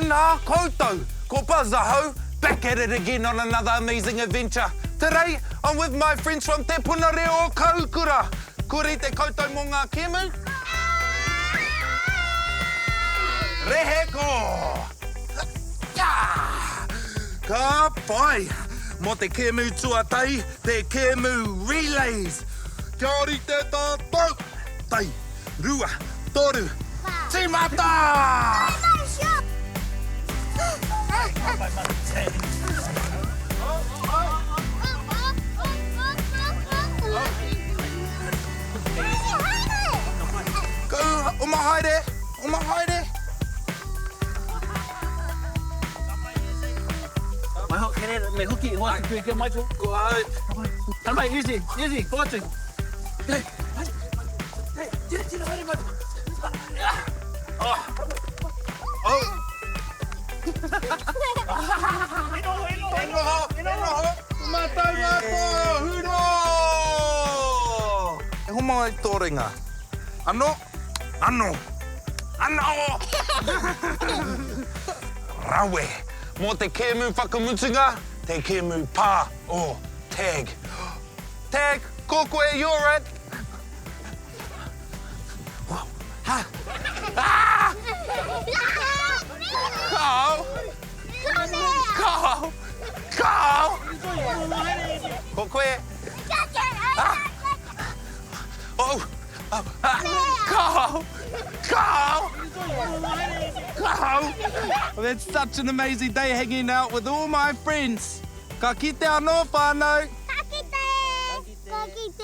Tēnā koutou, ko Pazaho, back at it again on another amazing adventure. Today, I'm with my friends from Te Puna Reo Okahukura. Ko re te koutou mō ngā kēmu? Reheko! Ka pai! Mō te kēmu tuatai, te kēmu relays. Kia ori te tātou! Tai, rua, toru, tīmata! Go, umahaere, umahaere. Me hoki hoa ki ke mai ko. Go out. Tan mai easy, forward. Hey, tira mai mai. Oh. Matai ngako, huro! E ho mai tōrenga. Ano? Rawe, mō te kēmu whakamutunga, te kēmu pā o tag. Tag, ko koe, you're right. Ha! Ah! Kau! Ko koe? Oh! Kau! Well, it's such an amazing day hanging out with all my friends. Ka kite anō whānau. Ka kite!